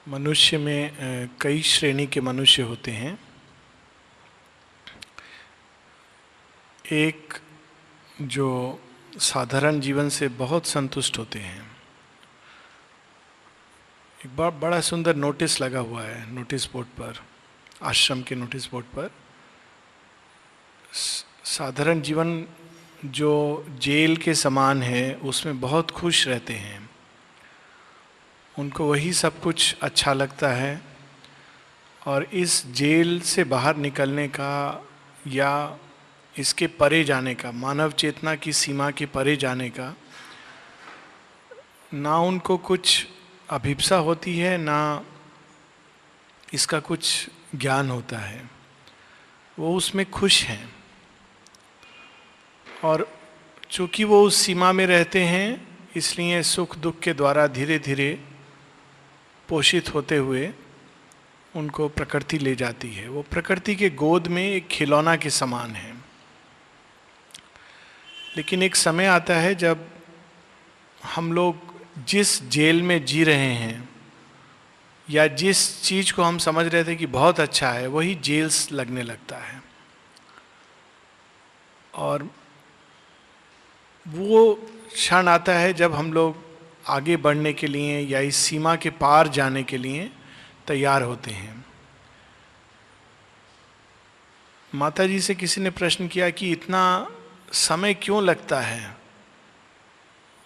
मनुष्य में कई श्रेणी के मनुष्य होते हैं। एक जो साधारण जीवन से बहुत संतुष्ट होते हैं। एक बड़ा सुंदर नोटिस लगा हुआ है नोटिस बोर्ड पर, आश्रम के नोटिस बोर्ड पर। साधारण जीवन जो जेल के समान है उसमें बहुत खुश रहते हैं, उनको वही सब कुछ अच्छा लगता है। और इस जेल से बाहर निकलने का या इसके परे जाने का, मानव चेतना की सीमा के परे जाने का, ना उनको कुछ अभिप्सा होती है, ना इसका कुछ ज्ञान होता है। वो उसमें खुश हैं और चूंकि वो उस सीमा में रहते हैं इसलिए सुख दुख के द्वारा धीरे धीरे पोषित होते हुए उनको प्रकृति ले जाती है। वो प्रकृति के गोद में एक खिलौना के समान है। लेकिन एक समय आता है जब हम लोग जिस जेल में जी रहे हैं या जिस चीज़ को हम समझ रहे थे कि बहुत अच्छा है, वही जेल्स लगने लगता है। और वो क्षण आता है जब हम लोग आगे बढ़ने के लिए या इस सीमा के पार जाने के लिए तैयार होते हैं। माता जी से किसी ने प्रश्न किया कि इतना समय क्यों लगता है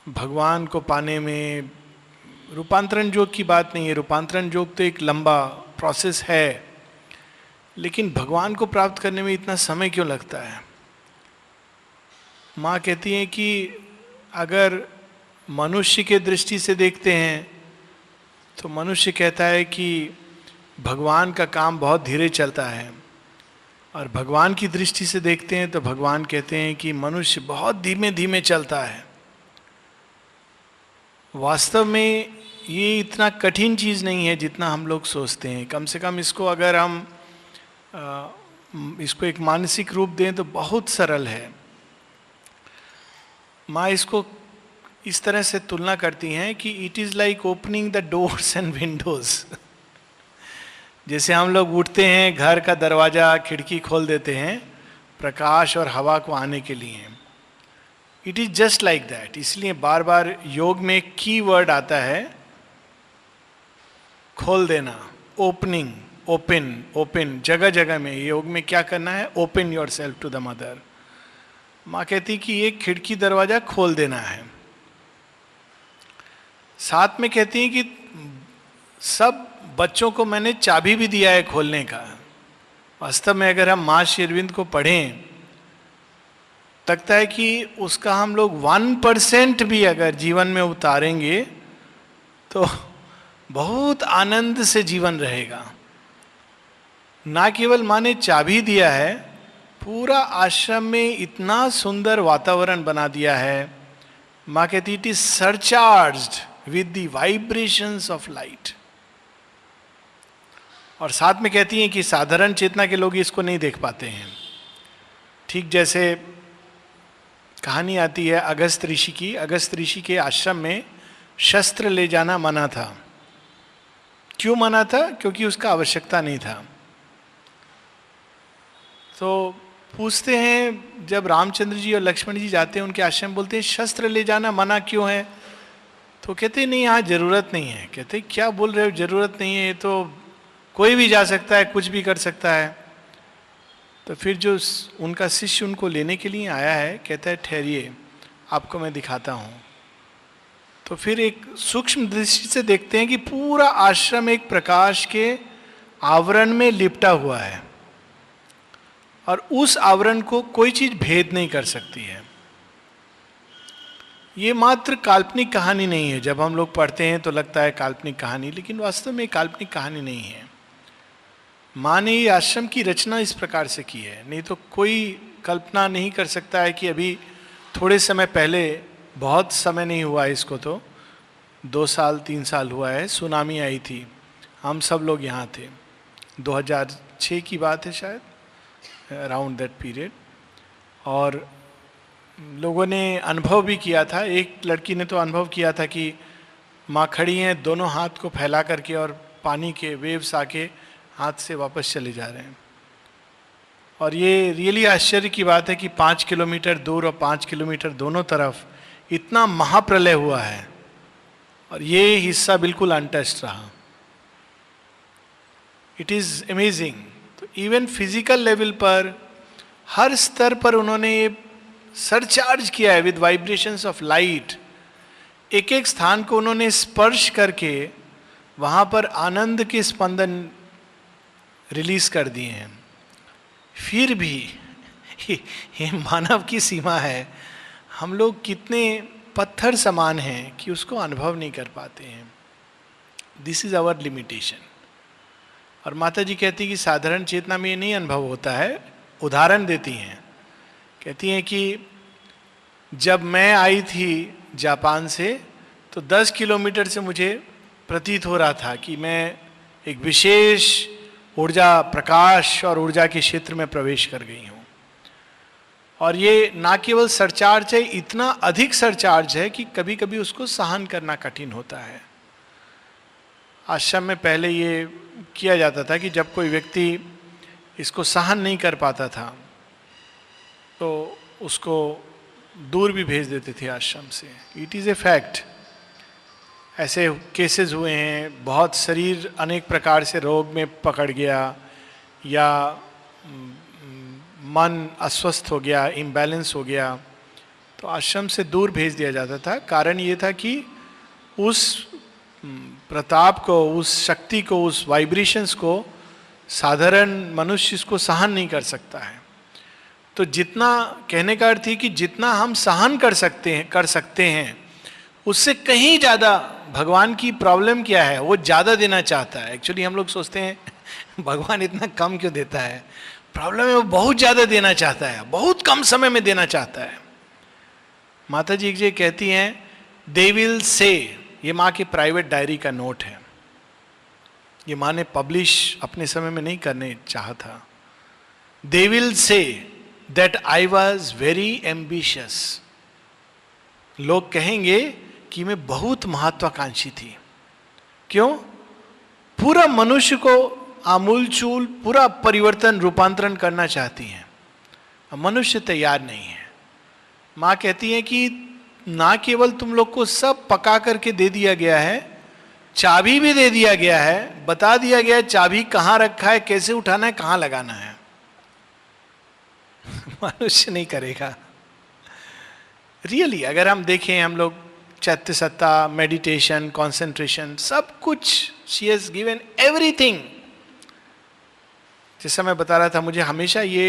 भगवान को पाने में। रूपांतरण योग की बात नहीं है, रूपांतरण योग तो एक लंबा प्रोसेस है, लेकिन भगवान को प्राप्त करने में इतना समय क्यों लगता है। माँ कहती हैं कि अगर मनुष्य के दृष्टि से देखते हैं तो मनुष्य कहता है कि भगवान का काम बहुत धीरे चलता है, और भगवान की दृष्टि से देखते हैं तो भगवान कहते हैं कि मनुष्य बहुत धीमे धीमे चलता है। वास्तव में ये इतना कठिन चीज़ नहीं है जितना हम लोग सोचते हैं। कम से कम इसको अगर हम इसको एक मानसिक रूप दें तो बहुत सरल है। माँ इसको इस तरह से तुलना करती हैं कि it is like opening the doors and Windows. जैसे हम लोग उठते हैं, घर का दरवाज़ा खिड़की खोल देते हैं प्रकाश और हवा को आने के लिए। It is just like that. इसलिए बार बार योग में एक की वर्ड आता है, खोल देना, ओपनिंग, ओपन ओपन। जगह जगह में योग में क्या करना है, open yourself to the mother. माँ कहती कि एक खिड़की दरवाज़ा खोल देना है। साथ में कहती हैं कि सब बच्चों को मैंने चाबी भी दिया है खोलने का। वास्तव में अगर हम माँ श्री अरविंद को पढ़ें, लगता है कि उसका हम लोग 1% भी अगर जीवन में उतारेंगे तो बहुत आनंद से जीवन रहेगा। ना केवल माँ ने चाबी दिया है, पूरा आश्रम में इतना सुंदर वातावरण बना दिया है। माँ कहती it is surcharged with the vibrations of light. और साथ में कहती हैं कि साधारण चेतना के लोग इसको नहीं देख पाते हैं। ठीक जैसे कहानी आती है अगस्त ऋषि की। अगस्त ऋषि के आश्रम में शस्त्र ले जाना मना था। क्यों मना था? क्योंकि उसका आवश्यकता नहीं था। तो पूछते हैं, जब रामचंद्र जी और लक्ष्मण जी जाते हैं उनके आश्रम, बोलते हैं शस्त्र ले जाना मना क्यों है? तो कहते नहीं, यहाँ जरूरत नहीं है। कहते क्या बोल रहे हो, जरूरत नहीं है, ये तो कोई भी जा सकता है, कुछ भी कर सकता है। तो फिर जो उनका शिष्य उनको लेने के लिए आया है कहता है ठहरिए, आपको मैं दिखाता हूँ। तो फिर एक सूक्ष्म दृष्टि से देखते हैं कि पूरा आश्रम एक प्रकाश के आवरण में लिपटा हुआ है और उस आवरण को कोई चीज भेद नहीं कर सकती है। ये मात्र काल्पनिक कहानी नहीं है। जब हम लोग पढ़ते हैं तो लगता है काल्पनिक कहानी, लेकिन वास्तव में काल्पनिक कहानी नहीं है। माँ ने ये आश्रम की रचना इस प्रकार से की है, नहीं तो कोई कल्पना नहीं कर सकता है कि अभी थोड़े समय पहले, बहुत समय नहीं हुआ इसको, तो 2 साल 3 साल हुआ है, सुनामी आई थी। हम सब लोग यहाँ थे, 2006 की बात है शायद, अराउंड दैट पीरियड। और लोगों ने अनुभव भी किया था। एक लड़की ने तो अनुभव किया था कि माँ खड़ी हैं दोनों हाथ को फैला करके और पानी के वेव्स आके हाथ से वापस चले जा रहे हैं। और ये रियली आश्चर्य की बात है कि 5 किलोमीटर दूर और 5 किलोमीटर दोनों तरफ इतना महाप्रलय हुआ है और ये हिस्सा बिल्कुल अनटच्ड रहा। It is amazing. तो इवन फिजिकल लेवल पर हर स्तर पर उन्होंने ये सरचार्ज किया है विद वाइब्रेशंस ऑफ लाइट। एक एक स्थान को उन्होंने स्पर्श करके वहां पर आनंद के स्पंदन रिलीज कर दिए हैं। फिर भी ये मानव की सीमा है, हम लोग कितने पत्थर समान हैं कि उसको अनुभव नहीं कर पाते हैं। This is our limitation. और माता जी कहती है कि साधारण चेतना में ये नहीं अनुभव होता है। उदाहरण देती हैं, कहती हैं कि जब मैं आई थी जापान से तो 10 किलोमीटर से मुझे प्रतीत हो रहा था कि मैं एक विशेष ऊर्जा, प्रकाश और ऊर्जा के क्षेत्र में प्रवेश कर गई हूँ। और ये ना केवल सरचार्ज है, इतना अधिक सरचार्ज है कि कभी कभी उसको सहन करना कठिन होता है। आश्रम में पहले ये किया जाता था कि जब कोई व्यक्ति इसको सहन नहीं कर पाता था तो उसको दूर भी भेज देते थे आश्रम से। It is a fact. ऐसे केसेस हुए हैं, बहुत शरीर अनेक प्रकार से रोग में पकड़ गया या मन अस्वस्थ हो गया, इम्बैलेंस हो गया, तो आश्रम से दूर भेज दिया जाता था। कारण ये था कि उस प्रताप को, उस शक्ति को, उस वाइब्रेशंस को साधारण मनुष्य इसको सहन नहीं कर सकता है। तो जितना, कहने का अर्थ है कि जितना हम सहन कर सकते हैं उससे कहीं ज़्यादा भगवान की प्रॉब्लम क्या है, वो ज़्यादा देना चाहता है। एक्चुअली हम लोग सोचते हैं भगवान इतना कम क्यों देता है, प्रॉब्लम है वो बहुत ज़्यादा देना चाहता है, बहुत कम समय में देना चाहता है। माता जी जी कहती हैं, दे विल से, ये माँ की प्राइवेट डायरी का नोट है, ये माँ ने पब्लिश अपने समय में नहीं करने चाहा था। They will say that I was very ambitious. लोग कहेंगे कि मैं बहुत महत्वाकांक्षी थी। क्यों? पूरा मनुष्य को आमूलचूल पूरा परिवर्तन, रूपांतरण करना चाहती हैं, मनुष्य तैयार नहीं है। माँ कहती है कि ना केवल तुम लोग को सब पका करके दे दिया गया है, चाबी भी दे दिया गया है, बता दिया गया है चाबी कहाँ रखा है, कैसे उठाना है, कहाँ लगाना है। मनुष्य नहीं करेगा। रियली अगर हम देखें, हम लोग चैत्य सत्ता, मेडिटेशन, कंसंट्रेशन, सब कुछ, शी हैज गिवन एवरीथिंग। जैसा मैं बता रहा था, मुझे हमेशा ये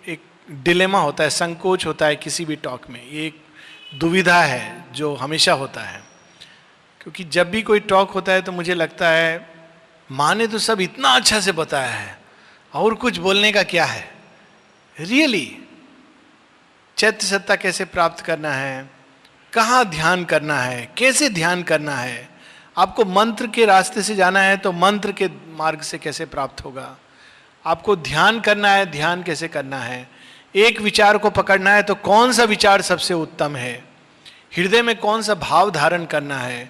एक डिलेमा होता है, संकोच होता है किसी भी टॉक में, ये एक दुविधा है जो हमेशा होता है। क्योंकि जब भी कोई टॉक होता है तो मुझे लगता है माँ ने तो सब इतना अच्छा से बताया है, और कुछ बोलने का क्या है। रियली चैत्य सत्ता कैसे प्राप्त करना है, कहाँ ध्यान करना है, कैसे ध्यान करना है, आपको मंत्र के रास्ते से जाना है तो मंत्र के मार्ग से कैसे प्राप्त होगा, आपको ध्यान करना है, ध्यान कैसे करना है, एक विचार को पकड़ना है तो कौन सा विचार सबसे उत्तम है, हृदय में कौन सा भाव धारण करना है,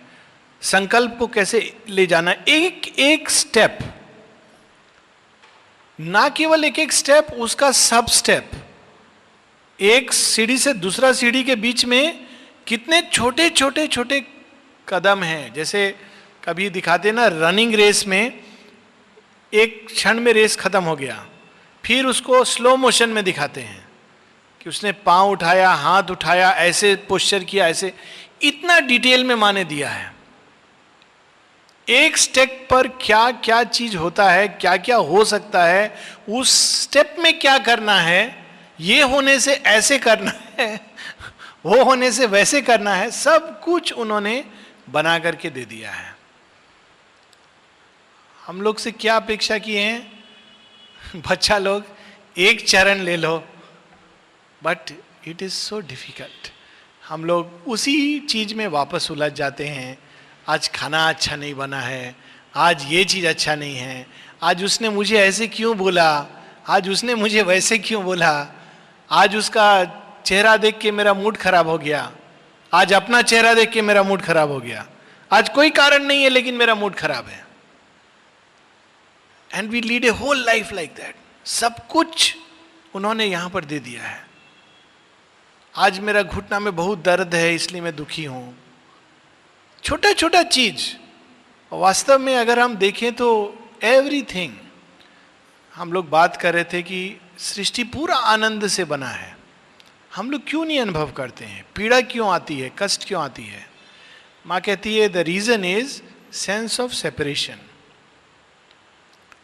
संकल्प को कैसे ले जाना है, एक एक स्टेप, ना केवल एक एक स्टेप, उसका सब स्टेप। एक सीढ़ी से दूसरा सीढ़ी के बीच में कितने छोटे छोटे छोटे कदम हैं। जैसे कभी दिखाते ना रनिंग रेस में, एक क्षण में रेस खत्म हो गया, फिर उसको स्लो मोशन में दिखाते हैं कि उसने पांव उठाया, हाथ उठाया, ऐसे पोस्चर किया, ऐसे, इतना डिटेल में माने दिया है। एक स्टेप पर क्या क्या चीज होता है, क्या क्या हो सकता है, उस स्टेप में क्या करना है, ये होने से ऐसे करना है, वो होने से वैसे करना है, सब कुछ उन्होंने बना करके दे दिया है। हम लोग से क्या अपेक्षा किए हैं बच्चा लोग, एक चरण ले लो, but it is so difficult. हम लोग उसी चीज में वापस उलझ जाते हैं। आज खाना अच्छा नहीं बना है, आज ये चीज अच्छा नहीं है, आज उसने मुझे ऐसे क्यों बोला, आज उसने मुझे वैसे क्यों बोला, आज उसका चेहरा देख के मेरा मूड खराब हो गया, आज अपना चेहरा देख के मेरा मूड खराब हो गया, आज कोई कारण नहीं है लेकिन मेरा मूड खराब है। And we lead a whole life like that. सब कुछ उन्होंने यहां पर दे दिया है. आज मेरा घुटना में बहुत दर्द है इसलिए मैं दुखी हूं. छोटा छोटा चीज. वास्तव में अगर हम देखें तो एवरीथिंग. हम लोग बात कर रहे थे कि सृष्टि पूरा आनंद से बना है. हम लोग क्यों नहीं अनुभव करते हैं? पीड़ा क्यों आती है? कष्ट क्यों आती है? माँ कहती है the reason is sense of separation.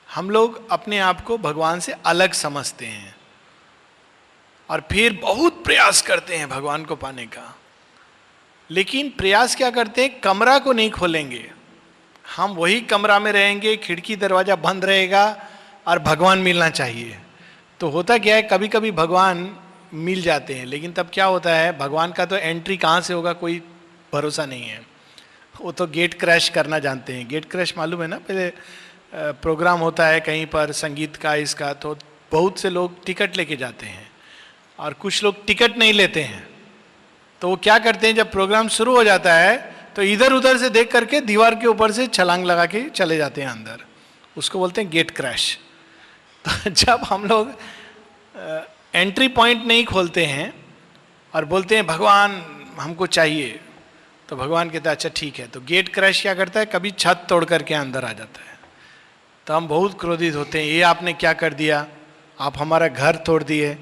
हम लोग अपने आप को भगवान से अलग समझते हैं और फिर बहुत प्रयास करते हैं भगवान को पाने का. लेकिन प्रयास क्या करते हैं? कमरा को नहीं खोलेंगे. हम वही कमरा में रहेंगे, खिड़की दरवाजा बंद रहेगा और भगवान मिलना चाहिए. तो होता क्या है, कभी कभी भगवान मिल जाते हैं, लेकिन तब क्या होता है, भगवान का तो एंट्री कहाँ से होगा कोई भरोसा नहीं है. वो तो गेट क्रैश करना जानते हैं. गेट क्रैश मालूम है ना? पहले प्रोग्राम होता है कहीं पर संगीत का, इसका, तो बहुत से लोग टिकट लेके जाते हैं और कुछ लोग टिकट नहीं लेते हैं. तो वो क्या करते हैं, जब प्रोग्राम शुरू हो जाता है तो इधर उधर से देख करके दीवार के ऊपर से छलांग लगा के चले जाते हैं अंदर. उसको बोलते हैं गेट क्रैश. तो जब हम लोग एंट्री पॉइंट नहीं खोलते हैं और बोलते हैं भगवान हमको चाहिए, तो भगवान कहता है अच्छा ठीक है. तो गेट क्रैश क्या करता है, कभी छत तोड़ करके अंदर आ जाता है. तो हम बहुत क्रोधित होते हैं, ये आपने क्या कर दिया, आप हमारा घर तोड़ दिए,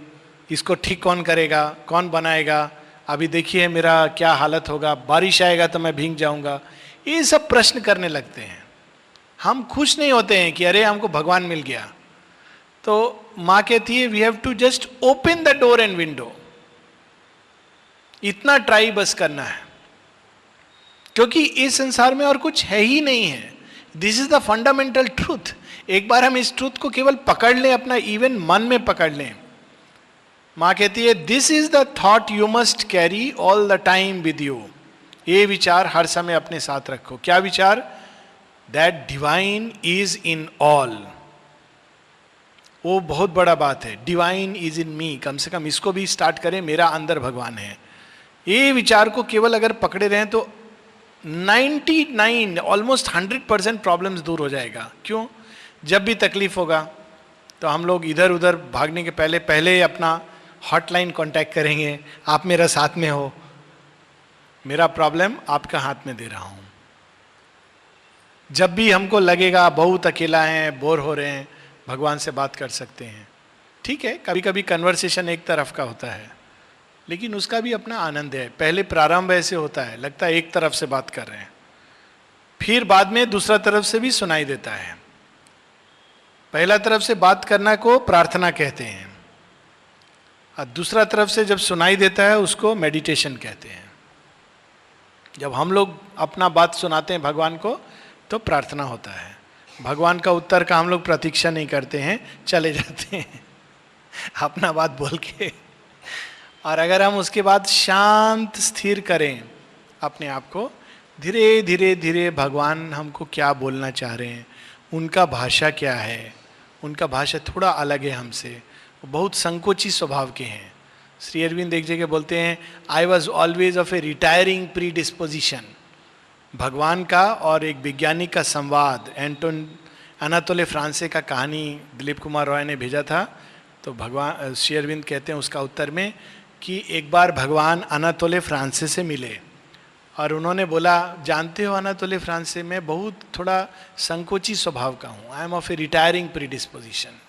इसको ठीक कौन करेगा, कौन बनाएगा, अभी देखिए मेरा क्या हालत होगा, बारिश आएगा तो मैं भीग जाऊंगा. ये सब प्रश्न करने लगते हैं. हम खुश नहीं होते हैं कि अरे हमको भगवान मिल गया. तो माँ कहती है we have to just open the door and window. इतना ट्राई बस करना है, क्योंकि इस संसार में और कुछ है ही नहीं है. This is the fundamental truth. एक बार हम इस ट्रूथ को केवल पकड़ लें, अपना इवन मन में पकड़ लें. माँ कहती है this is the thought you must carry all the time with you. ये विचार हर समय अपने साथ रखो. क्या विचार? That divine is in all. वो बहुत बड़ा बात है. डिवाइन इज इन मी. कम से कम इसको भी स्टार्ट करें, मेरा अंदर भगवान है. ये विचार को केवल अगर पकड़े रहें तो 99 ऑलमोस्ट 100% प्रॉब्लम्स दूर हो जाएगा. क्यों? जब भी तकलीफ होगा तो हम लोग इधर उधर भागने के पहले अपना हॉटलाइन कांटेक्ट करेंगे. आप मेरा साथ में हो, मेरा प्रॉब्लम आपका हाथ में दे रहा हूं. जब भी हमको लगेगा बहुत अकेला है, बोर हो रहे हैं, भगवान से बात कर सकते हैं. ठीक है, कभी कभी कन्वर्सेशन एक तरफ का होता है, लेकिन उसका भी अपना आनंद है. पहले प्रारंभ ऐसे होता है, लगता है एक तरफ से बात कर रहे हैं, फिर बाद में दूसरा तरफ से भी सुनाई देता है. पहला तरफ से बात करना को प्रार्थना कहते हैं, और दूसरा तरफ से जब सुनाई देता है उसको मेडिटेशन कहते हैं. जब हम लोग अपना बात सुनाते हैं भगवान को तो प्रार्थना होता है. भगवान का उत्तर का हम लोग प्रतीक्षा नहीं करते हैं, चले जाते हैं अपना बात बोल के. और अगर हम उसके बाद शांत स्थिर करें अपने आप को, धीरे धीरे धीरे भगवान हमको क्या बोलना चाह रहे हैं, उनका भाषा क्या है, उनका भाषा थोड़ा अलग है हमसे, वो बहुत संकोची स्वभाव के हैं. श्री अरविंद एक जगह बोलते हैं I was always of A retiring pre disposition. भगवान का और एक वैज्ञानिक का संवाद, अनातोले फ्रांसे का कहानी दिलीप कुमार रॉय ने भेजा था. तो भगवान श्री अरविंद कहते हैं उसका उत्तर में कि एक बार भगवान अनातोले फ्रांसे से मिले और उन्होंने बोला जानते हो अनातोले फ्रांसे, मैं बहुत थोड़ा संकोची स्वभाव का हूँ, I am of A retiring pre disposition.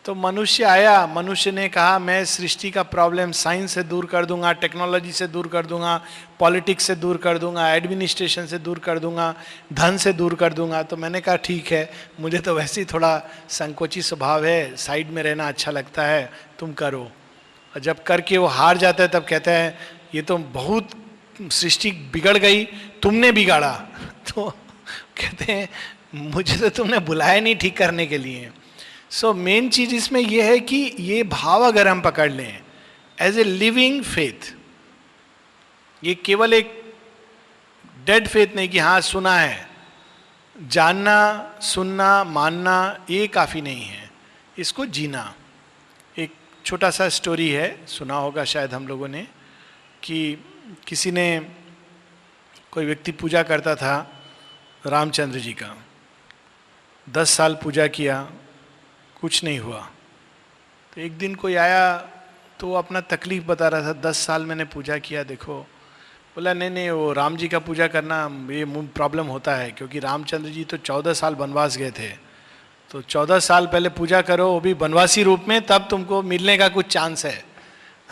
तो मनुष्य आया, मनुष्य ने कहा मैं सृष्टि का प्रॉब्लम साइंस से दूर कर दूंगा, टेक्नोलॉजी से दूर कर दूंगा, पॉलिटिक्स से दूर कर दूंगा, एडमिनिस्ट्रेशन से दूर कर दूंगा, धन से दूर कर दूंगा. तो मैंने कहा ठीक है, मुझे तो वैसे ही थोड़ा संकोची स्वभाव है, साइड में रहना अच्छा लगता है, तुम करो. और जब करके वो हार जाता है तब कहता है ये तो बहुत सृष्टि बिगड़ गई, तुमने बिगाड़ा. तो कहते हैं मुझे तो तुमने बुलाया नहीं ठीक करने के लिए. सो मेन चीज इसमें यह है कि ये भाव अगर हम पकड़ लें एज ए लिविंग फेथ, ये केवल एक डेड फेथ नहीं कि हाँ सुना है, जानना, सुनना, मानना ये काफी नहीं है, इसको जीना. एक छोटा सा स्टोरी है, सुना होगा शायद हम लोगों ने, कि किसी ने, कोई व्यक्ति पूजा करता था रामचंद्र जी का, 10 साल पूजा किया, कुछ नहीं हुआ। तो एक दिन कोई आया तो वो अपना तकलीफ बता रहा था, 10 साल मैंने पूजा किया, देखो। बोला नहीं नहीं, वो राम जी का पूजा करना ये प्रॉब्लम होता है, क्योंकि रामचंद्र जी तो 14 साल वनवास गए थे, तो 14 साल पहले पूजा करो, वो भी वनवासी रूप में, तब तुमको मिलने का कुछ चांस है।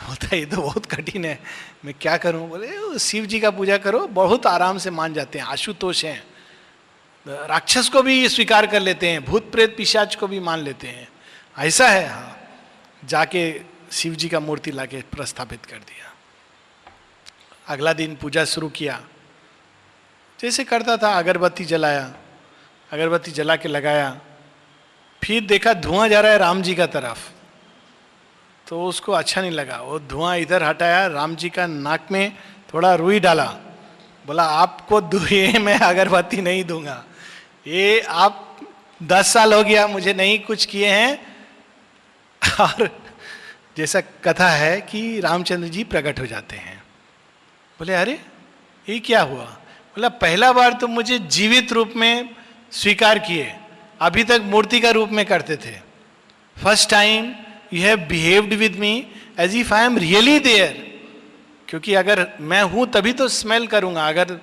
होता है ये तो बहुत कठिन है, मैं क्या करूं। बोले शिव जी का पूजा करो, बहुत आराम से मान जाते हैं, आशुतोष हैं, राक्षस को भी स्वीकार कर लेते हैं, भूत प्रेत पिशाच को भी मान लेते हैं, ऐसा है। हाँ, जाके शिव जी का मूर्ति लाके प्रस्थापित कर दिया। अगला दिन पूजा शुरू किया, जैसे करता था, अगरबत्ती जलाया, अगरबत्ती जला के लगाया, फिर देखा धुआं जा रहा है राम जी का तरफ, तो उसको अच्छा नहीं लगा। वो धुआं इधर हटाया, राम जी का नाक में थोड़ा रुई डाला, बोला आपको ये मैं अगरबत्ती नहीं दूंगा, ये आप 10 साल हो गया मुझे नहीं कुछ किए हैं। और जैसा कथा है कि रामचंद्र जी प्रकट हो जाते हैं। बोले अरे ये क्या हुआ? बोला पहला बार तुम मुझे जीवित रूप में स्वीकार किए, अभी तक मूर्ति का रूप में करते थे। First time you have behaved with me as if I am really there, क्योंकि अगर मैं हूं तभी तो स्मेल करूंगा, अगर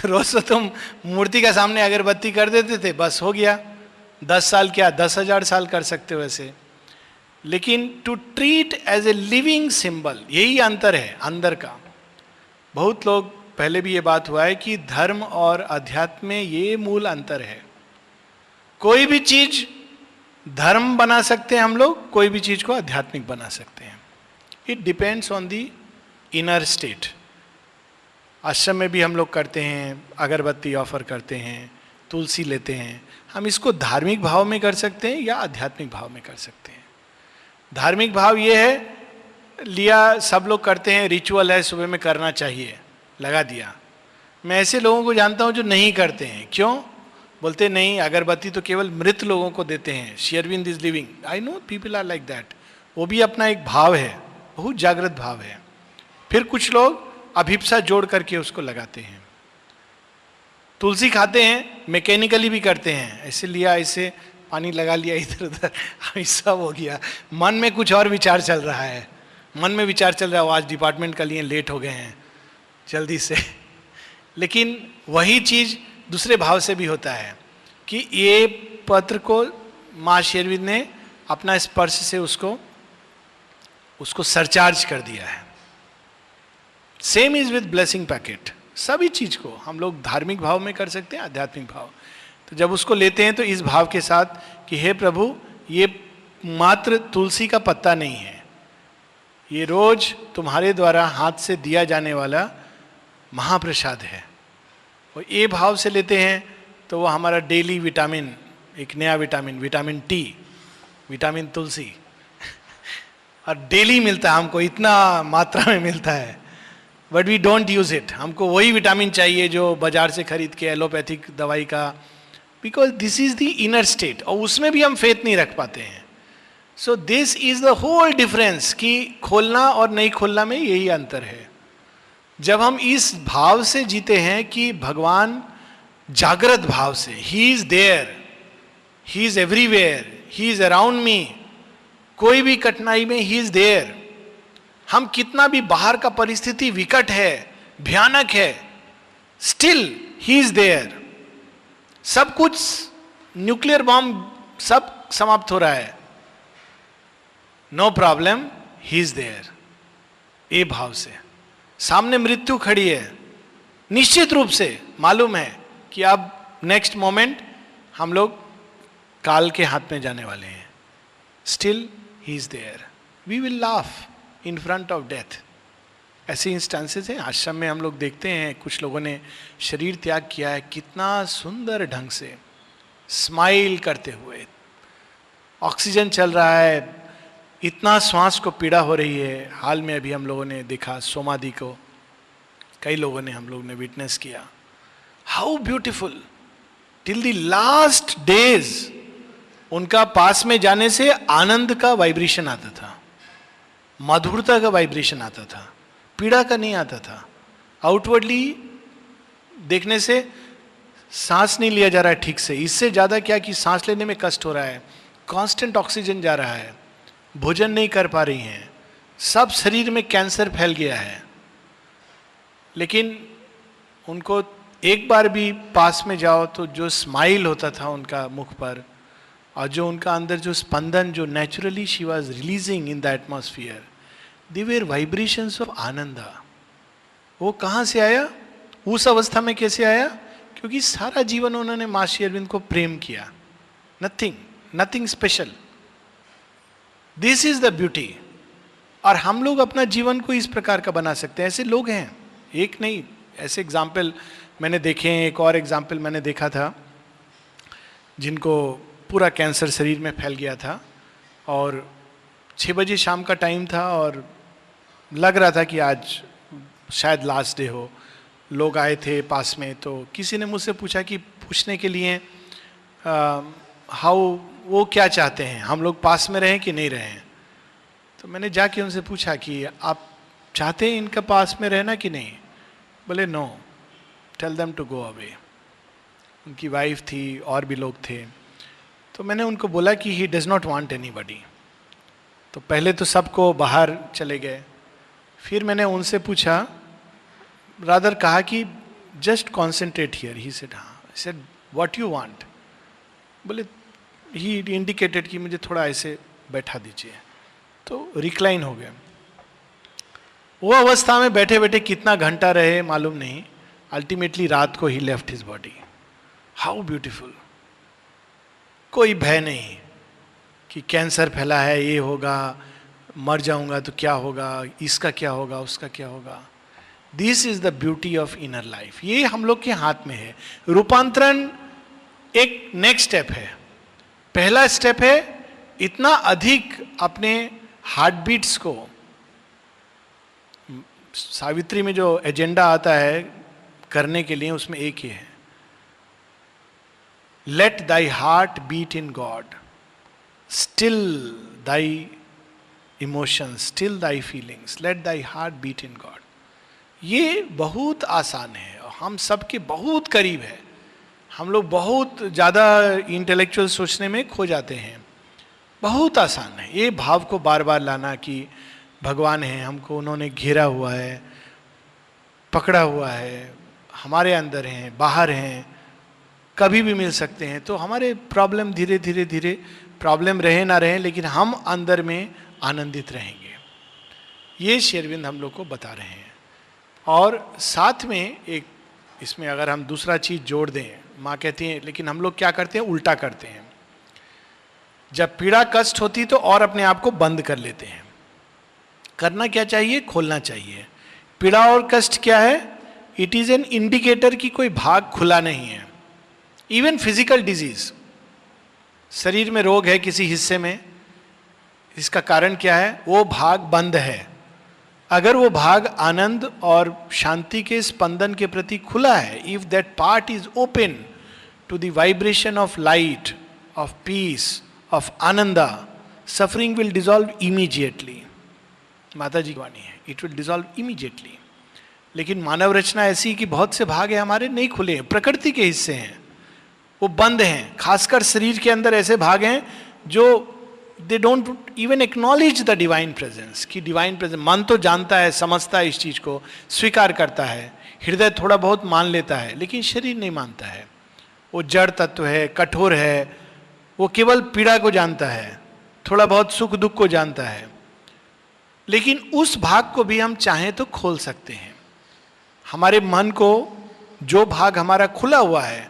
रोज तो तुम मूर्ति का सामने अगरबत्ती कर देते थे, बस हो गया। 10 साल क्या 10,000 साल कर सकते हो ऐसे, लेकिन to treat as a living symbol, यही अंतर है अंदर का। बहुत लोग पहले भी ये बात हुआ है कि धर्म और अध्यात्म में ये मूल अंतर है। कोई भी चीज धर्म बना सकते हैं हम लोग, कोई भी चीज को आध्यात्मिक बना सकते हैं। It depends on the inner state. आश्रम में भी हम लोग करते हैं, अगरबत्ती ऑफर करते हैं, तुलसी लेते हैं, हम इसको धार्मिक भाव में कर सकते हैं या आध्यात्मिक भाव में कर सकते हैं। धार्मिक भाव ये है, लिया, सब लोग करते हैं, रिचुअल है, सुबह में करना चाहिए, लगा दिया। मैं ऐसे लोगों को जानता हूं जो नहीं करते हैं। क्यों? बोलते नहीं, अगरबत्ती तो केवल मृत लोगों को देते हैं, Shri Aurobindo is living. I know people are like that. वो भी अपना एक भाव है, बहुत जागृत भाव है। फिर कुछ लोग अभिप्सा जोड़ करके उसको लगाते हैं। तुलसी खाते हैं, मैकेनिकली भी करते हैं, ऐसे लिया, ऐसे पानी लगा लिया इधर उधर, ऐसा हो गया। मन में कुछ और विचार चल रहा है, मन में विचार चल रहा है, आज डिपार्टमेंट का लिए लेट हो गए हैं, जल्दी से। लेकिन वही चीज दूसरे भाव से भी होता है कि ये पत्र को माँ श्री अरविंद ने अपना स्पर्श से उसको सरचार्ज कर दिया है। Same is with blessing packet. सभी चीज को हम लोग धार्मिक भाव में कर सकते हैं, आध्यात्मिक भाव। तो जब उसको लेते हैं तो इस भाव के साथ कि हे प्रभु, ये मात्र तुलसी का पत्ता नहीं है, ये रोज तुम्हारे द्वारा हाथ से दिया जाने वाला महाप्रसाद है। और ये भाव से लेते हैं तो वो हमारा डेली विटामिन, एक नया विटामिन, विटामिन टी, विटामिन तुलसी और डेली मिलता है हमको, इतना मात्रा में मिलता है, but we don't use it. हमको वही विटामिन चाहिए जो बाजार से खरीद के एलोपैथिक दवाई का, because this is the inner state, और उसमें भी हम फेथ नहीं रख पाते हैं। So this is the whole difference कि खोलना और नहीं खोलना में यही अंतर है। जब हम इस भाव से जीते हैं कि भगवान जागृत भाव से, he is there, he is everywhere, he is around me, कोई भी कठिनाई में ही इज देयर। हम कितना भी बाहर का परिस्थिति विकट है, भयानक है, स्टिल ही इज देयर। सब कुछ, न्यूक्लियर बॉम्ब सब समाप्त हो रहा है, no problem, he is there. ये भाव से सामने मृत्यु खड़ी है, निश्चित रूप से मालूम है कि अब नेक्स्ट मोमेंट हम लोग काल के हाथ में जाने वाले हैं, still he is there. We will laugh in front of death. ऐसे इंस्टेंसेस हैं आश्रम में, हम लोग देखते हैं कुछ लोगों ने शरीर त्याग किया है, कितना सुंदर ढंग से स्माइल करते हुए, ऑक्सीजन चल रहा है, इतना श्वास को पीड़ा हो रही है। हाल में अभी हम लोगों ने देखा सोमादि को, कई लोगों ने, हम लोग ने विटनेस किया। How beautiful, till the last days उनका पास में जाने से आनंद का वाइब्रेशन आता था, मधुरता का वाइब्रेशन आता था, पीड़ा का नहीं आता था। आउटवर्डली देखने से सांस नहीं लिया जा रहा है ठीक से, इससे ज़्यादा क्या कि सांस लेने में कष्ट हो रहा है, कांस्टेंट ऑक्सीजन जा रहा है, भोजन नहीं कर पा रही हैं, सब शरीर में कैंसर फैल गया है, लेकिन उनको एक बार भी पास में जाओ तो जो स्माइल होता था उनका मुख पर, और जो उनका अंदर जो स्पंदन जो naturally she was releasing in the atmosphere, they were vibrations of Ananda. वो कहाँ से आया, उस अवस्था में कैसे आया? क्योंकि सारा जीवन उन्होंने मां श्री अरविंद को प्रेम किया, nothing special. This is the beauty. और हम लोग अपना जीवन को इस प्रकार का बना सकते हैं। ऐसे लोग हैं, एक नहीं, ऐसे एग्जाम्पल मैंने देखे हैं। एक और एग्जाम्पल मैंने देखा था जिनको पूरा कैंसर शरीर में फैल गया था, और 6 बजे शाम का टाइम था और लग रहा था कि आज शायद लास्ट डे हो। लोग आए थे पास में, तो किसी ने मुझसे पूछा कि पूछने के लिए हाउ, वो क्या चाहते हैं, हम लोग पास में रहें कि नहीं रहें। तो मैंने जाके उनसे पूछा कि आप चाहते हैं इनका पास में रहना कि नहीं? बोले no, tell them to go away. उनकी वाइफ थी और भी लोग थे। तो मैंने उनको बोला कि he does not want anybody. तो पहले तो सबको बाहर चले गए, फिर मैंने उनसे पूछा, रादर कहा कि just concentrate here. He said हाँ। Said what you want? बोले, ही इंडिकेटेड कि मुझे थोड़ा ऐसे बैठा दीजिए। तो रिक्लाइन हो गया। वो अवस्था में बैठे बैठे कितना घंटा रहे मालूम नहीं। अल्टीमेटली रात को he left his body. How beautiful. कोई भय नहीं कि कैंसर फैला है, ये होगा, मर जाऊंगा तो क्या होगा, इसका क्या होगा, उसका क्या होगा। This is the beauty of inner life. ये हम लोग के हाथ में है। रूपांतरण एक नेक्स्ट स्टेप है। पहला स्टेप है इतना अधिक अपने हार्ट बीट्स को, सावित्री में जो एजेंडा आता है करने के लिए, उसमें एक ही है, let thy heart beat in God, still thy emotions, still thy feelings, let thy heart beat in God. ये बहुत आसान है और हम सबके बहुत करीब है। हम लोग बहुत ज़्यादा इंटेलेक्चुअल सोचने में खो जाते हैं। बहुत आसान है ये भाव को बार बार लाना कि भगवान है, हमको उन्होंने घेरा हुआ है, पकड़ा हुआ है, हमारे अंदर हैं, बाहर हैं, कभी भी मिल सकते हैं। तो हमारे प्रॉब्लम धीरे धीरे धीरे, प्रॉब्लम रहे ना रहे, लेकिन हम अंदर में आनंदित रहेंगे। ये श्री अरविंद हम लोग को बता रहे हैं। और साथ में एक इसमें अगर हम दूसरा चीज जोड़ दें, माँ कहती हैं, लेकिन हम लोग क्या करते हैं, उल्टा करते हैं। जब पीड़ा कष्ट होती तो और अपने आप को बंद कर लेते हैं। करना क्या चाहिए, खोलना चाहिए। पीड़ा और कष्ट क्या है, इट इज एन इंडिकेटर कि कोई भाग खुला नहीं है। इवन फिजिकल डिजीज, शरीर में रोग है किसी हिस्से में, इसका कारण क्या है, वो भाग बंद है। अगर वो भाग आनंद और शांति के स्पंदन के प्रति खुला है, if that part is open to the vibration of light, of peace, of ananda, suffering will dissolve immediately. माता जी की वाणी है, इट विल डिजॉल्व इमीडिएटली। लेकिन मानव रचना ऐसी कि बहुत से भाग है हमारे नहीं खुले हैं, प्रकृति के हिस्से हैं, वो बंद हैं। खासकर शरीर के अंदर ऐसे भाग हैं जो they don't even acknowledge the divine presence, कि डिवाइन प्रेजेंस। मन तो जानता है, समझता है, इस चीज को स्वीकार करता है, हृदय थोड़ा बहुत मान लेता है, लेकिन शरीर नहीं मानता है। वो जड़ तत्व है, कठोर है, वो केवल पीड़ा को जानता है, थोड़ा बहुत सुख दुख को जानता है। लेकिन उस भाग को भी हम चाहें तो खोल सकते हैं। हमारे मन को जो भाग हमारा खुला हुआ है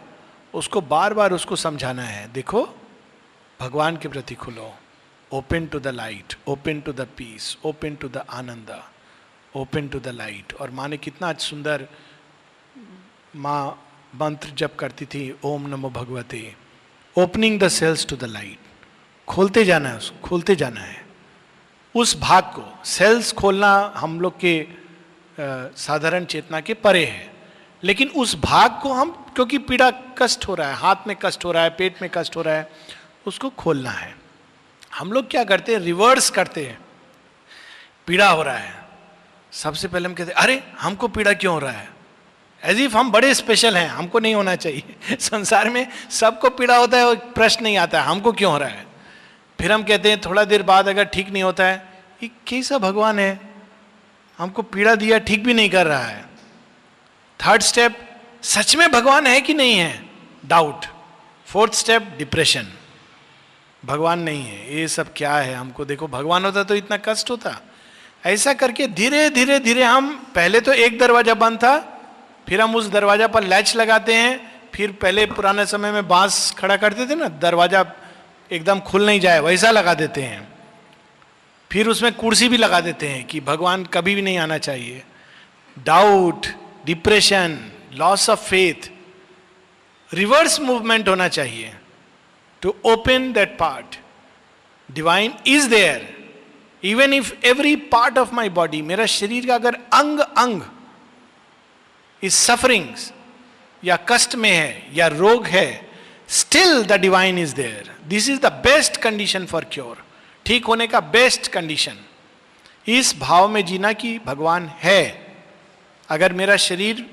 उसको बार बार उसको समझाना है, देखो भगवान के प्रति खुलो, open to the light, open to the peace, open to the ananda, open to the light. और माँ ने कितना सुंदर, माँ मंत्र जप करती थी, ओम नमो भगवते, opening the cells to the light. खोलते जाना है, उसको खोलते जाना है उस भाग को। सेल्स खोलना हम लोग के साधारण चेतना के परे है, लेकिन उस भाग को हम, क्योंकि पीड़ा कष्ट हो रहा है, हाथ में कष्ट हो रहा है, पेट में कष्ट हो रहा है, उसको खोलना है। हम लोग क्या करते हैं, रिवर्स करते हैं। पीड़ा हो रहा है, सबसे पहले हम कहते हैं अरे हमको पीड़ा क्यों हो रहा है, एज इफ हम बड़े स्पेशल हैं, हमको नहीं होना चाहिए। संसार में सबको पीड़ा होता है, प्रश्न नहीं आता है हमको क्यों हो रहा है। फिर हम कहते हैं थोड़ा देर बाद अगर ठीक नहीं होता है, ये कैसा भगवान है, हमको पीड़ा दिया ठीक भी नहीं कर रहा है। थर्ड स्टेप, सच में भगवान है कि नहीं है, डाउट। फोर्थ स्टेप, डिप्रेशन, भगवान नहीं है, ये सब क्या है, हमको देखो भगवान होता तो इतना कष्ट होता। ऐसा करके धीरे धीरे धीरे हम, पहले तो एक दरवाजा बंद था, फिर हम उस दरवाजा पर लैच लगाते हैं, फिर पहले पुराने समय में बांस खड़ा करते थे ना, दरवाजा एकदम खुल नहीं जाए वैसा लगा देते हैं, फिर उसमें कुर्सी भी लगा देते हैं कि भगवान कभी भी नहीं आना चाहिए। Doubt, depression, loss of faith, reverse movement होना चाहिए to open that part. Divine is there even if every part of my body, मेरा शरीर का अगर अंग अंग इस सफरिंग्स या कष्ट में है या रोग है, still the divine is there. This is the best condition for cure, ठीक होने का बेस्ट कंडीशन। इस भाव में जीना कि भगवान है। अगर मेरा शरीर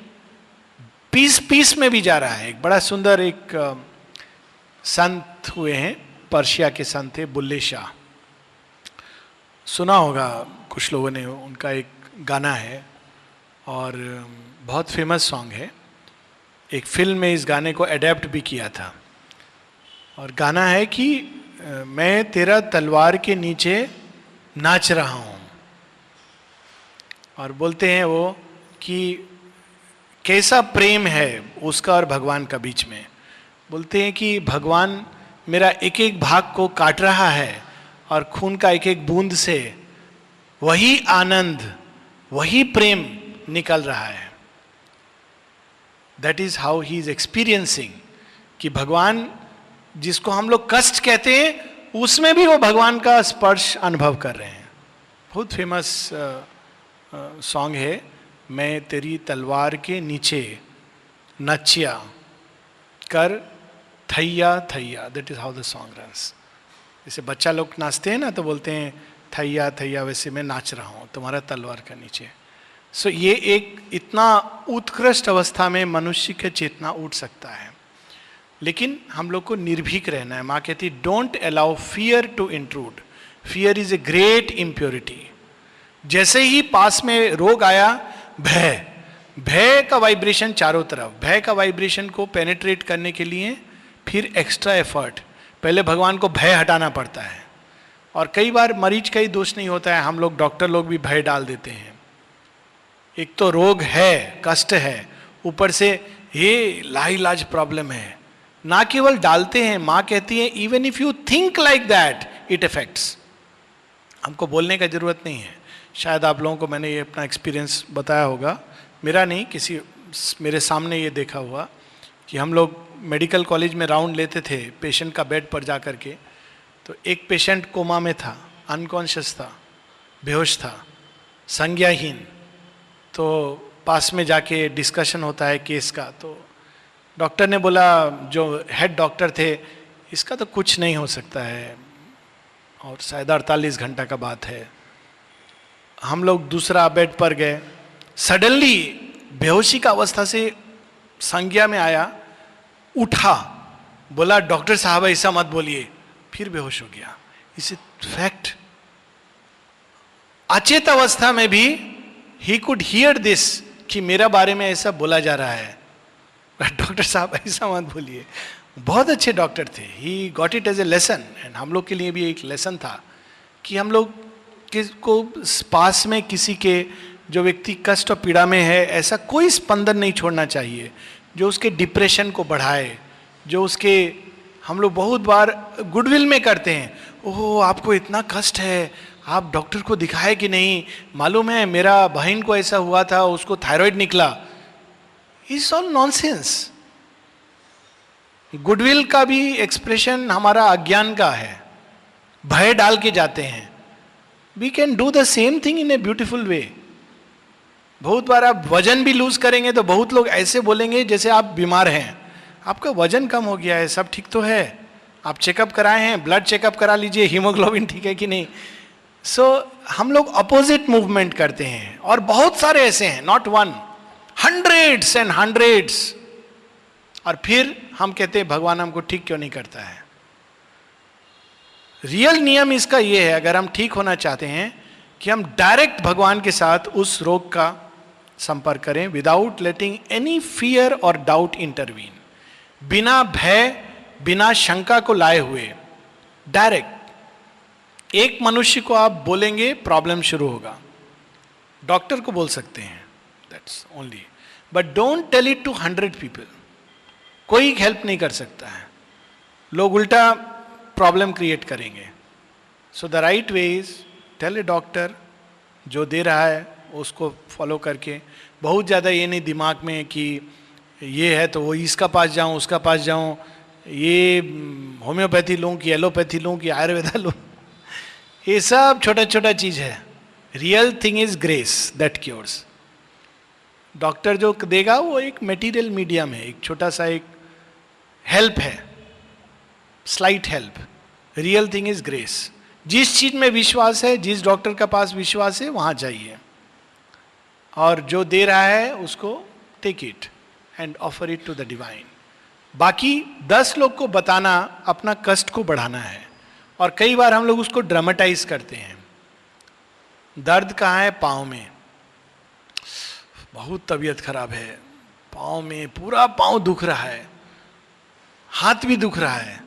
पीस पीस में भी जा रहा है, एक बड़ा सुंदर एक संत हुए हैं, पर्शिया के संत थे, बुल्ले शाह, सुना होगा कुछ लोगों ने, उनका एक गाना है और बहुत फेमस सॉन्ग है। एक फिल्म में इस गाने को एडेप्ट भी किया था, और गाना है कि मैं तेरा तलवार के नीचे नाच रहा हूँ, और बोलते हैं वो कि कैसा प्रेम है उसका और भगवान का बीच में। बोलते हैं कि भगवान मेरा एक एक भाग को काट रहा है और खून का एक एक बूंद से वही आनंद, वही प्रेम निकल रहा है। That is how he is experiencing, कि भगवान जिसको हम लोग कष्ट कहते हैं उसमें भी वो भगवान का स्पर्श अनुभव कर रहे हैं। बहुत फेमस सॉन्ग है, मैं तेरी तलवार के नीचे नचिया कर थैया थैया, that is how the song runs. जैसे बच्चा लोग नाचते हैं ना तो बोलते हैं थैया थैया, वैसे मैं नाच रहा हूँ तुम्हारा तलवार के नीचे। सो ये एक इतना उत्कृष्ट अवस्था में मनुष्य की चेतना उठ सकता है। लेकिन हम लोग को निर्भीक रहना है। माँ कहती don't allow fear to intrude, fear is a great impurity. जैसे ही पास में रोग आया, भय, भय का वाइब्रेशन चारों तरफ, भय का वाइब्रेशन को पेनिट्रेट करने के लिए फिर एक्स्ट्रा एफर्ट, पहले भगवान को भय हटाना पड़ता है। और कई बार मरीज का ही दोष नहीं होता है, हम लोग डॉक्टर लोग भी भय डाल देते हैं। एक तो रोग है, कष्ट है, ऊपर से ये लाइलाज प्रॉब्लम है, ना केवल डालते हैं, माँ कहती है even if you think like that it effects. हमको बोलने का जरूरत नहीं है। शायद आप लोगों को मैंने ये अपना एक्सपीरियंस बताया होगा, मेरा नहीं, किसी मेरे सामने ये देखा हुआ कि हम लोग मेडिकल कॉलेज में राउंड लेते थे पेशेंट का बेड पर जा कर के, तो एक पेशेंट कोमा में था, अनकॉन्शियस था, बेहोश था, संज्ञाहीन। तो पास में जाके डिस्कशन होता है केस का, तो डॉक्टर ने बोला, जो हेड डॉक्टर थे, इसका तो कुछ नहीं हो सकता है, और शायद 48 घंटा का बात है। हम लोग दूसरा बेड पर गए, सडनली बेहोशी का अवस्था से संज्ञा में आया, उठा, बोला डॉक्टर साहब ऐसा मत बोलिए, फिर बेहोश हो गया। इस फैक्ट, अचेत अवस्था में भी ही कुड हियर दिस कि मेरा बारे में ऐसा बोला जा रहा है, डॉक्टर साहब ऐसा मत बोलिए। बहुत अच्छे डॉक्टर थे, he got it as a lesson, and हम लोग के लिए भी एक लेसन था कि हम लोग को पास में किसी के, जो व्यक्ति कष्ट और पीड़ा में है, ऐसा कोई स्पंदन नहीं छोड़ना चाहिए जो उसके डिप्रेशन को बढ़ाए, जो उसके, हम लोग बहुत बार गुडविल में करते हैं, ओह आपको इतना कष्ट है, आप डॉक्टर को दिखाए कि नहीं, मालूम है मेरा बहन को ऐसा हुआ था, उसको थायराइड निकला। It's all nonsense. गुडविल का भी एक्सप्रेशन हमारा अज्ञान का है, भय डाल के जाते हैं। We can do the same thing in a beautiful way. बहुत बार आप वजन भी लूज करेंगे तो बहुत लोग ऐसे बोलेंगे जैसे आप बीमार हैं, आपका वजन कम हो गया है, सब ठीक तो है, आप चेकअप कराए हैं, ब्लड चेकअप करा लीजिए, हीमोग्लोबिन ठीक है कि नहीं। सो हम लोग अपोजिट मूवमेंट करते हैं, और बहुत सारे ऐसे हैं, not one, hundreds and hundreds, और फिर हम कहते हैं भगवान हमको ठीक क्यों नहीं करता है. रियल नियम इसका यह है, अगर हम ठीक होना चाहते हैं, कि हम डायरेक्ट भगवान के साथ उस रोग का संपर्क करें विदाउट लेटिंग एनी फियर और डाउट इंटरवीन, बिना भय बिना शंका को लाए हुए डायरेक्ट. एक मनुष्य को आप बोलेंगे प्रॉब्लम शुरू होगा, डॉक्टर को बोल सकते हैं, that's only, but don't tell it to 100 people. कोई हेल्प नहीं कर सकता है, लोग उल्टा प्रॉब्लम क्रिएट करेंगे. So the right way is tell a doctor, जो दे रहा है उसको फॉलो करके. बहुत ज़्यादा ये नहीं दिमाग में कि ये है तो वो इसका पास जाऊं उसका पास जाऊं, ये होम्योपैथी लूं कि एलोपैथी लूं कि आयुर्वेदा लूं, ये सब छोटा छोटा चीज़ है. Real thing is grace that cures. Doctor जो देगा वो एक मटेरियल मीडियम है, एक छोटा सा एक हेल्प है, slight help. Real thing is grace. जिस चीज में विश्वास है, जिस डॉक्टर का पास विश्वास है, वहां जाइए, और जो दे रहा है उसको take it and offer it to the divine. बाकी 10 लोग को बताना अपना कष्ट को बढ़ाना है, और कई बार हम लोग उसको ड्रामेटाइज करते हैं. दर्द कहाँ है? पाँव में. बहुत तबीयत खराब है, पाँव में, पूरा पाँव दुख रहा है, हाथ भी दुख रहा है,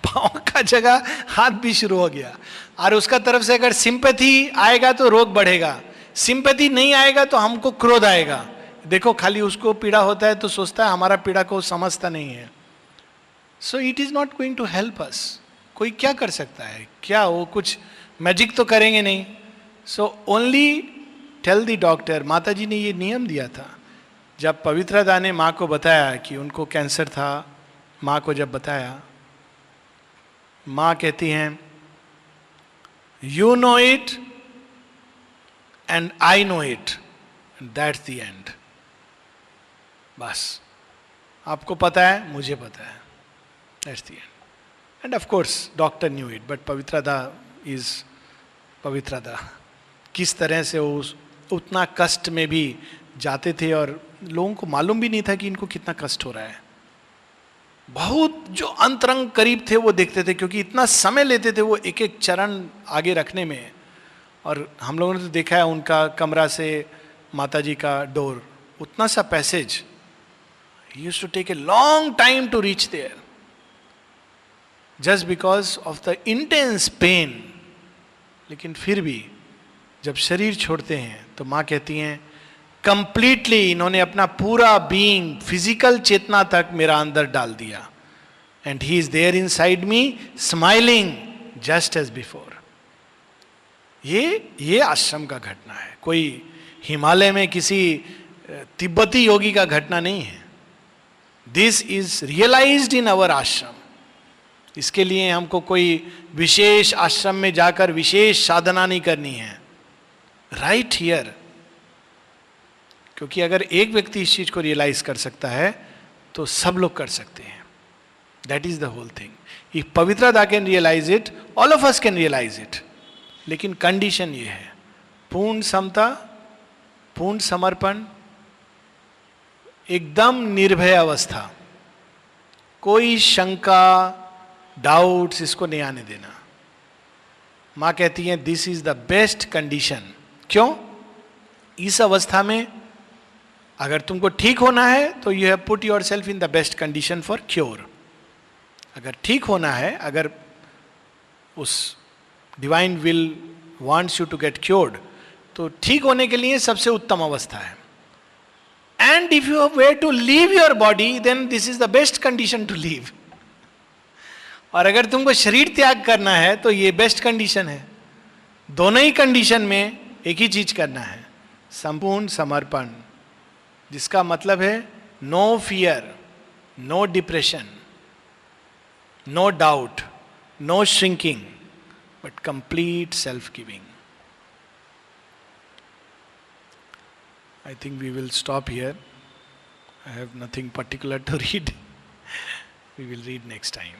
पाँव का जगह हाथ भी शुरू हो गया. और उसका तरफ से अगर सिंपैथी आएगा तो रोग बढ़ेगा, सिंपैथी नहीं आएगा तो हमको क्रोध आएगा. देखो खाली उसको पीड़ा होता है तो सोचता है हमारा पीड़ा को समझता नहीं है. So it is not going to help us. कोई क्या कर सकता है? क्या वो कुछ मैजिक तो करेंगे नहीं. So only tell the doctor. माता जी ने ये नियम दिया था. जब पवित्रदा ने माँ को बताया कि उनको कैंसर था, माँ को जब बताया, माँ कहती हैं you know it and I know it, that's the end. बस आपको पता है, मुझे पता है, that's the end. And of course doctor knew it, but Pavitrada is Pavitrada. किस तरह से वो उतना कष्ट में भी जाते थे, और लोगों को मालूम भी नहीं था कि इनको कितना कष्ट हो रहा है. बहुत जो अंतरंग करीब थे वो देखते थे, क्योंकि इतना समय लेते थे वो एक एक चरण आगे रखने में. और हम लोगों ने तो देखा है उनका कमरा से माता जी का डोर, उतना सा passage, he used to take a long time to reach there, just because of the intense pain. लेकिन फिर भी जब शरीर छोड़ते हैं तो माँ कहती हैं कंप्लीटली इन्होंने अपना पूरा बीइंग, फिजिकल चेतना तक मेरा अंदर डाल दिया. And he is there inside me smiling just as before. ये आश्रम का घटना है, कोई हिमालय में किसी तिब्बती योगी का घटना नहीं है. दिस इज रियलाइज्ड इन अवर आश्रम. इसके लिए हमको कोई विशेष आश्रम में जाकर विशेष साधना नहीं करनी है, राइट हियर. क्योंकि अगर एक व्यक्ति इस चीज को रियलाइज कर सकता है तो सब लोग कर सकते हैं. That is the whole thing. If Pavitrada can realise it, all of us can realise it. लेकिन कंडीशन ये है, पूर्ण समता, पूर्ण समर्पण, एकदम निर्भय अवस्था, कोई शंका, डाउट्स इसको नहीं आने देना. माँ कहती हैं this is the best condition. क्यों? इस अवस्था में अगर तुमको ठीक होना है तो you have put yourself in the best condition for cure. अगर ठीक होना है, अगर उस divine will wants you to get cured, तो ठीक होने के लिए सबसे उत्तम अवस्था है. And if you have way to leave your body, then this is the best condition to leave. और अगर तुमको शरीर त्याग करना है तो ये बेस्ट कंडीशन है. दोनों ही कंडीशन में एक ही चीज करना है, संपूर्ण समर्पण, जिसका मतलब है no fear, no depression, no doubt, no shrinking, but complete self giving. I think we will stop here. I have nothing particular to read. We will read next time.